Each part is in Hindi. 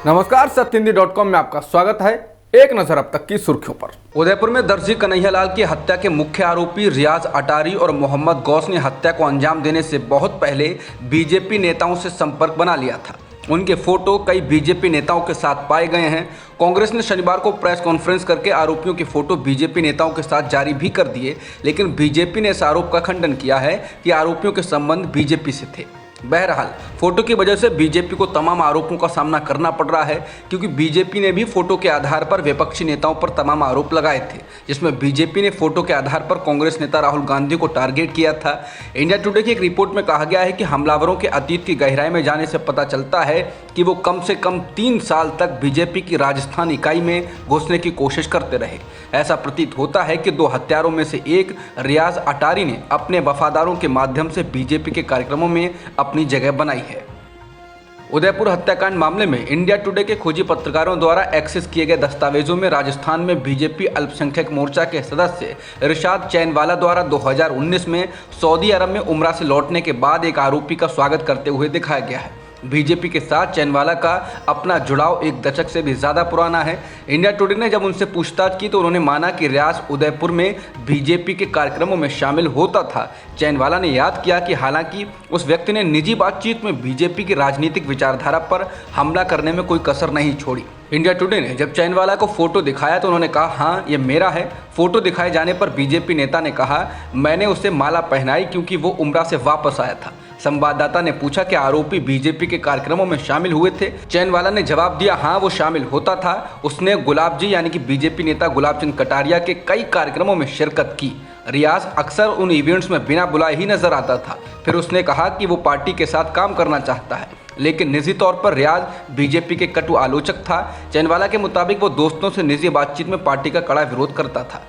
नमस्कार, सत्यहिंदी.com में आपका स्वागत है। एक नजर अब तक की सुर्खियों पर। उदयपुर में दर्जी कन्हैयालाल की हत्या के मुख्य आरोपी रियाज अटारी और मोहम्मद गौस ने हत्या को अंजाम देने से बहुत पहले बीजेपी नेताओं से संपर्क बना लिया था। उनके फोटो कई बीजेपी नेताओं के साथ पाए गए हैं। कांग्रेस ने शनिवार को प्रेस कॉन्फ्रेंस करके आरोपियों के फोटो बीजेपी नेताओं के साथ जारी भी कर दिए, लेकिन बीजेपी ने इस आरोप का खंडन किया है कि आरोपियों के संबंध बीजेपी से थे। बहरहाल फोटो की वजह से बीजेपी को तमाम आरोपों का सामना करना पड़ रहा है, क्योंकि बीजेपी ने भी फोटो के आधार पर विपक्षी नेताओं पर तमाम आरोप लगाए थे, जिसमें बीजेपी ने फोटो के आधार पर कांग्रेस नेता राहुल गांधी को टारगेट किया था। इंडिया टुडे की एक रिपोर्ट में कहा गया है कि हमलावरों के अतीत की गहराई में जाने से पता चलता है कि वो कम से कम 3 साल तक बीजेपी की राजस्थान इकाई में घुसने की कोशिश करते रहे। ऐसा प्रतीत होता है कि 2 हत्यारों में से एक रियाज अटारी ने अपने वफादारों के माध्यम से बीजेपी के कार्यक्रमों में अपनी जगह बनाई है। उदयपुर हत्याकांड मामले में इंडिया टुडे के खोजी पत्रकारों द्वारा एक्सेस किए गए दस्तावेजों में राजस्थान में बीजेपी अल्पसंख्यक मोर्चा के सदस्य इरशाद चैनवाला द्वारा 2019 में सऊदी अरब में उम्रा से लौटने के बाद एक आरोपी का स्वागत करते हुए दिखाया गया है। बीजेपी के साथ चैनवाला का अपना जुड़ाव 1 दशक से भी ज़्यादा पुराना है। इंडिया टुडे ने जब उनसे पूछताछ की तो उन्होंने माना कि रियाज उदयपुर में बीजेपी के कार्यक्रमों में शामिल होता था। चैनवाला ने याद किया कि हालांकि उस व्यक्ति ने निजी बातचीत में बीजेपी की राजनीतिक विचारधारा पर हमला करने में कोई कसर नहीं छोड़ी। इंडिया टुडे ने जब चैनवाला को फोटो दिखाया तो उन्होंने कहा, हाँ ये मेरा है। फोटो दिखाए जाने पर बीजेपी नेता ने कहा, मैंने उसे माला पहनाई क्योंकि वो उम्रा से वापस आया था। संवाददाता ने पूछा कि आरोपी बीजेपी के कार्यक्रमों में शामिल हुए थे। चैनवाला ने जवाब दिया, हाँ वो शामिल होता था। उसने गुलाब जी यानी कि बीजेपी नेता गुलाब चंद कटारिया के कई कार्यक्रमों में शिरकत की। रियाज अक्सर उन इवेंट्स में बिना बुलाए ही नजर आता था। फिर उसने कहा कि वो पार्टी के साथ काम करना चाहता है, लेकिन निजी तौर पर रियाज बीजेपी के कटु आलोचक था। चैनवाला के मुताबिक वो दोस्तों से निजी बातचीत में पार्टी का कड़ा विरोध करता था।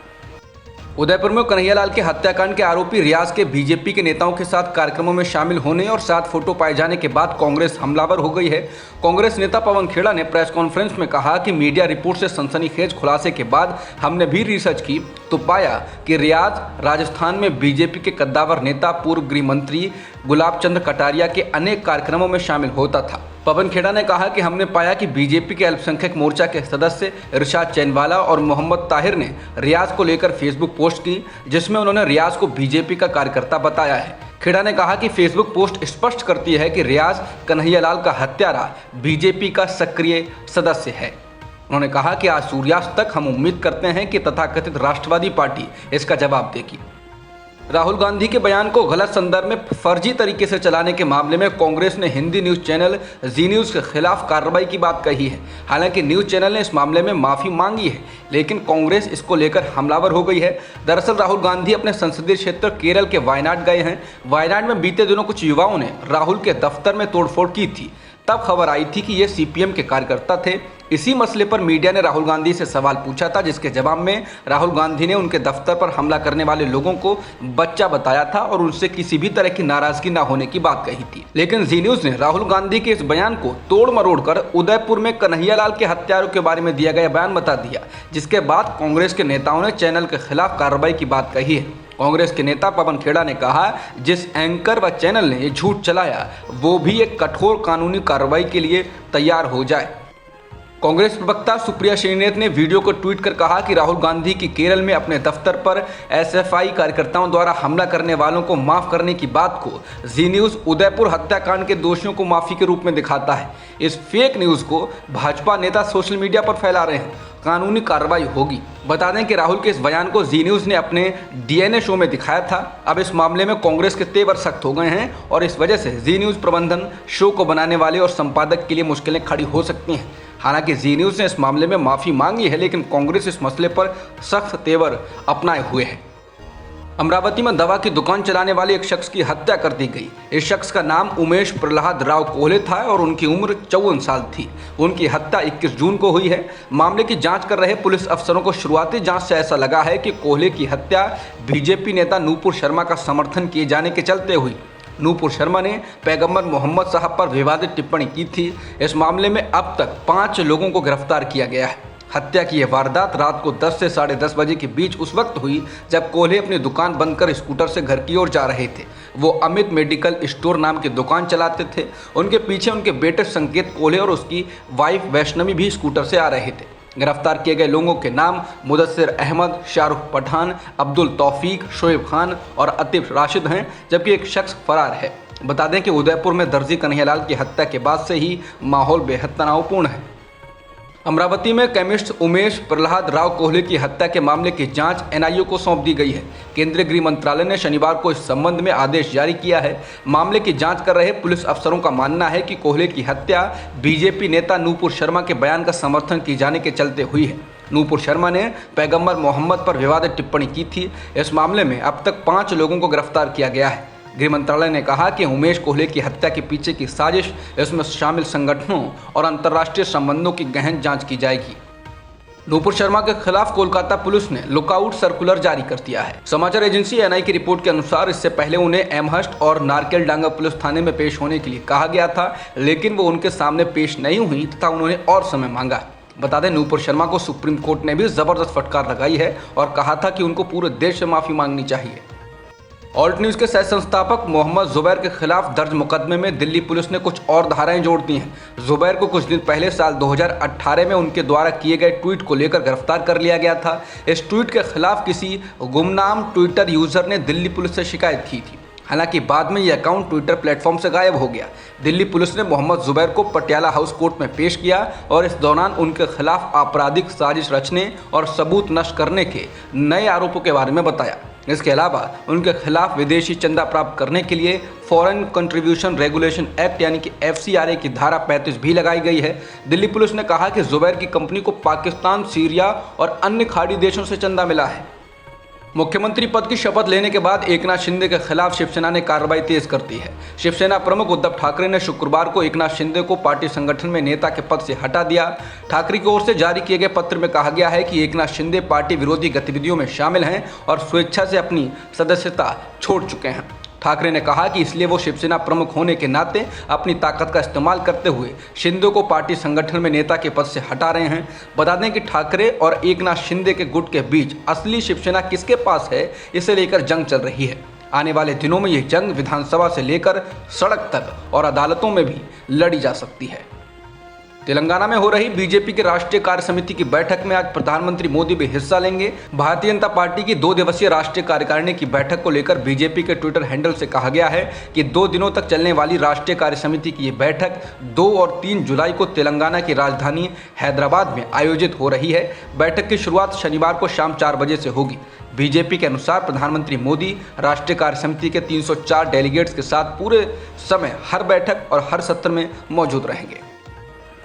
उदयपुर में कन्हैयालाल के हत्याकांड के आरोपी रियाज के बीजेपी के नेताओं के साथ कार्यक्रमों में शामिल होने और साथ फोटो पाए जाने के बाद कांग्रेस हमलावर हो गई है। कांग्रेस नेता पवन खेड़ा ने प्रेस कॉन्फ्रेंस में कहा कि मीडिया रिपोर्ट से सनसनीखेज खुलासे के बाद हमने भी रिसर्च की तो पाया कि रियाज राजस्थान में बीजेपी के कद्दावर नेता पूर्व गृह मंत्री गुलाब चंद कटारिया के अनेक कार्यक्रमों में शामिल होता था। पवन खेड़ा ने कहा कि हमने पाया कि बीजेपी के अल्पसंख्यक मोर्चा के सदस्य इरशाद चैनवाला और मोहम्मद ताहिर ने रियाज को लेकर फेसबुक पोस्ट की, जिसमें उन्होंने रियाज को बीजेपी का कार्यकर्ता बताया है। खेड़ा ने कहा कि फेसबुक पोस्ट स्पष्ट करती है कि रियाज कन्हैयालाल का हत्यारा बीजेपी का सक्रिय सदस्य है। उन्होंने कहा कि आज सूर्यास्त तक हम उम्मीद करते हैं कि तथाकथित राष्ट्रवादी पार्टी इसका जवाब देगी। राहुल गांधी के बयान को गलत संदर्भ में फर्जी तरीके से चलाने के मामले में कांग्रेस ने हिंदी न्यूज़ चैनल जी न्यूज़ के खिलाफ कार्रवाई की बात कही है। हालांकि न्यूज़ चैनल ने इस मामले में माफ़ी मांगी है, लेकिन कांग्रेस इसको लेकर हमलावर हो गई है। दरअसल राहुल गांधी अपने संसदीय क्षेत्र केरल के वायनाड गए हैं। वायनाड में बीते दिनों कुछ युवाओं ने राहुल के दफ्तर में तोड़फोड़ की थी। तब खबर आई थी कि ये सीपीएम के कार्यकर्ता थे। इसी मसले पर मीडिया ने राहुल गांधी से सवाल पूछा था, जिसके जवाब में राहुल गांधी ने उनके दफ्तर पर हमला करने वाले लोगों को बच्चा बताया था और उनसे किसी भी तरह की नाराजगी ना होने की बात कही थी। लेकिन जी न्यूज़ ने राहुल गांधी के इस बयान को तोड़ मरोड़ कर उदयपुर में कन्हैयालाल के हत्यारों के बारे में दिया गया बयान बता दिया, जिसके बाद कांग्रेस के नेताओं ने चैनल के खिलाफ कार्रवाई की बात कही है। कांग्रेस के नेता पवन खेड़ा ने कहा, जिस एंकर व चैनल ने ये झूठ चलाया वो भी एक कठोर कानूनी कार्रवाई के लिए तैयार हो जाए। कांग्रेस प्रवक्ता सुप्रिया श्रीनेत ने वीडियो को ट्वीट कर कहा कि राहुल गांधी की केरल में अपने दफ्तर पर एसएफआई कार्यकर्ताओं द्वारा हमला करने वालों को माफ करने की बात को जी न्यूज़ उदयपुर हत्याकांड के दोषियों को माफी के रूप में दिखाता है। इस फेक न्यूज़ को भाजपा नेता सोशल मीडिया पर फैला रहे हैं। कानूनी कार्रवाई होगी। बता दें कि राहुल के इस बयान को जी न्यूज़ ने अपने डीएनए शो में दिखाया था। अब इस मामले में कांग्रेस के तेवर सख्त हो गए हैं और इस वजह से जी न्यूज़ प्रबंधन शो को बनाने वाले और संपादक के लिए मुश्किलें खड़ी हो सकती हैं। हालांकि जी न्यूज़ ने इस मामले में माफ़ी मांगी है, लेकिन कांग्रेस इस मसले पर सख्त तेवर अपनाए हुए है। अमरावती में दवा की दुकान चलाने वाले एक शख्स की हत्या कर दी गई। इस शख्स का नाम उमेश प्रहलाद राव कोहले था और उनकी उम्र 54 साल थी। उनकी हत्या 21 जून को हुई है। मामले की जांच कर रहे पुलिस अफसरों को शुरुआती जांच से ऐसा लगा है कि कोहले की हत्या बीजेपी नेता नूपुर शर्मा का समर्थन किए जाने के चलते हुई। नूपुर शर्मा ने पैगंबर मोहम्मद साहब पर विवादित टिप्पणी की थी। इस मामले में अब तक 5 लोगों को गिरफ्तार किया गया है। हत्या की यह वारदात रात को 10 से 10:30 बजे के बीच उस वक्त हुई जब कोल्हे अपनी दुकान बंद कर स्कूटर से घर की ओर जा रहे थे। वो अमित मेडिकल स्टोर नाम की दुकान चलाते थे। उनके पीछे उनके बेटे संकेत कोल्हे और उसकी वाइफ वैष्णवी भी स्कूटर से आ रहे थे। गिरफ्तार किए गए लोगों के नाम मुदस्सिर अहमद, शाहरुख पठान, अब्दुल तौफीक, शोएब खान और अतीफ राशिद हैं, जबकि एक शख्स फरार है। बता दें कि उदयपुर में दर्जी कन्हैयालाल की हत्या के बाद से ही माहौल बेहद तनावपूर्ण है। अमरावती में केमिस्ट उमेश प्रहलाद राव कोल्हे की हत्या के मामले की जांच एनआईए को सौंप दी गई है। केंद्रीय गृह मंत्रालय ने शनिवार को इस संबंध में आदेश जारी किया है। मामले की जांच कर रहे पुलिस अफसरों का मानना है कि कोल्हे की हत्या बीजेपी नेता नूपुर शर्मा के बयान का समर्थन किए जाने के चलते हुई है। नूपुर शर्मा ने पैगंबर मोहम्मद पर विवादित टिप्पणी की थी। इस मामले में अब तक 5 लोगों को गिरफ्तार किया गया है। गृह मंत्रालय ने कहा कि उमेश कोल्हे की हत्या के पीछे की साजिश, इसमें शामिल संगठनों और अंतर्राष्ट्रीय संबंधों की गहन जांच की जाएगी। नूपुर शर्मा के खिलाफ कोलकाता पुलिस ने लुकआउट सर्कुलर जारी कर दिया है। समाचार एजेंसी एनआई की रिपोर्ट के अनुसार इससे पहले उन्हें एमहर्स्ट और नारकेलडांगा पुलिस थाने में पेश होने के लिए कहा गया था, लेकिन वो उनके सामने पेश नहीं हुई तथा उन्होंने और समय मांगा। बता दें, नूपुर शर्मा को सुप्रीम कोर्ट ने भी जबरदस्त फटकार लगाई है और कहा था कि उनको पूरे देश से माफी मांगनी चाहिए। ऑल्ट न्यूज़ के सह संस्थापक मोहम्मद जुबैर के खिलाफ दर्ज मुकदमे में दिल्ली पुलिस ने कुछ और धाराएं जोड़ दी हैं। जुबैर को कुछ दिन पहले साल 2018 में उनके द्वारा किए गए ट्वीट को लेकर गिरफ्तार कर लिया गया था। इस ट्वीट के खिलाफ किसी गुमनाम ट्विटर यूजर ने दिल्ली पुलिस से शिकायत की थी। हालांकि बाद में यह अकाउंट ट्विटर प्लेटफॉर्म से गायब हो गया। दिल्ली पुलिस ने मोहम्मद जुबैर को पटियाला हाउस कोर्ट में पेश किया और इस दौरान उनके खिलाफ आपराधिक साजिश रचने और सबूत नष्ट करने के नए आरोपों के बारे में बताया। इसके अलावा उनके खिलाफ विदेशी चंदा प्राप्त करने के लिए फॉरेन कंट्रीब्यूशन रेगुलेशन एक्ट यानी कि FCRA की धारा 35 भी लगाई गई है। दिल्ली पुलिस ने कहा कि जुबैर की कंपनी को पाकिस्तान, सीरिया और अन्य खाड़ी देशों से चंदा मिला है। मुख्यमंत्री पद की शपथ लेने के बाद एकनाथ शिंदे के खिलाफ शिवसेना ने कार्रवाई तेज कर दी है। शिवसेना प्रमुख उद्धव ठाकरे ने शुक्रवार को एकनाथ शिंदे को पार्टी संगठन में नेता के पद से हटा दिया। ठाकरे की ओर से जारी किए गए पत्र में कहा गया है कि एकनाथ शिंदे पार्टी विरोधी गतिविधियों में शामिल हैं और स्वेच्छा से अपनी सदस्यता छोड़ चुके हैं। ठाकरे ने कहा कि इसलिए वो शिवसेना प्रमुख होने के नाते अपनी ताकत का इस्तेमाल करते हुए शिंदे को पार्टी संगठन में नेता के पद से हटा रहे हैं। बता दें कि ठाकरे और एकनाथ शिंदे के गुट के बीच असली शिवसेना किसके पास है, इसे लेकर जंग चल रही है। आने वाले दिनों में ये जंग विधानसभा से लेकर सड़क तक और अदालतों में भी लड़ी जा सकती है। तेलंगाना में हो रही बीजेपी की राष्ट्रीय कार्य समिति की बैठक में आज प्रधानमंत्री मोदी भी हिस्सा लेंगे। भारतीय जनता पार्टी की 2 दिवसीय राष्ट्रीय कार्यकारिणी की बैठक को लेकर बीजेपी के ट्विटर हैंडल से कहा गया है कि 2 दिनों तक चलने वाली राष्ट्रीय कार्य समिति की ये बैठक 2 और 3 जुलाई को तेलंगाना की राजधानी हैदराबाद में आयोजित हो रही है। बैठक की शुरुआत शनिवार को शाम 4 बजे से होगी। बीजेपी के अनुसार प्रधानमंत्री मोदी राष्ट्रीय कार्य समिति के 304 डेलीगेट्स के साथ पूरे समय हर बैठक और हर सत्र में मौजूद रहेंगे।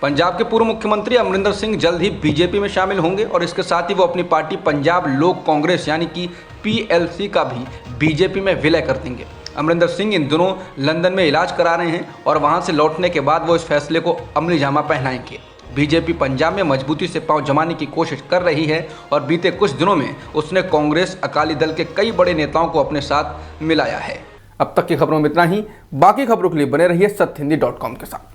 पंजाब के पूर्व मुख्यमंत्री अमरिंदर सिंह जल्द ही बीजेपी में शामिल होंगे और इसके साथ ही वो अपनी पार्टी पंजाब लोक कांग्रेस यानी कि PLC का भी बीजेपी में विलय कर देंगे। अमरिंदर सिंह इन दिनों लंदन में इलाज करा रहे हैं और वहां से लौटने के बाद वो इस फैसले को अमली जामा पहनाएंगे। बीजेपी पंजाब में मजबूती से पांव जमाने की कोशिश कर रही है और बीते कुछ दिनों में उसने कांग्रेस, अकाली दल के कई बड़े नेताओं को अपने साथ मिलाया है। अब तक की खबरों में इतना ही। बाकी खबरों के लिए बने रहिए सत्यहिंदी.com के साथ।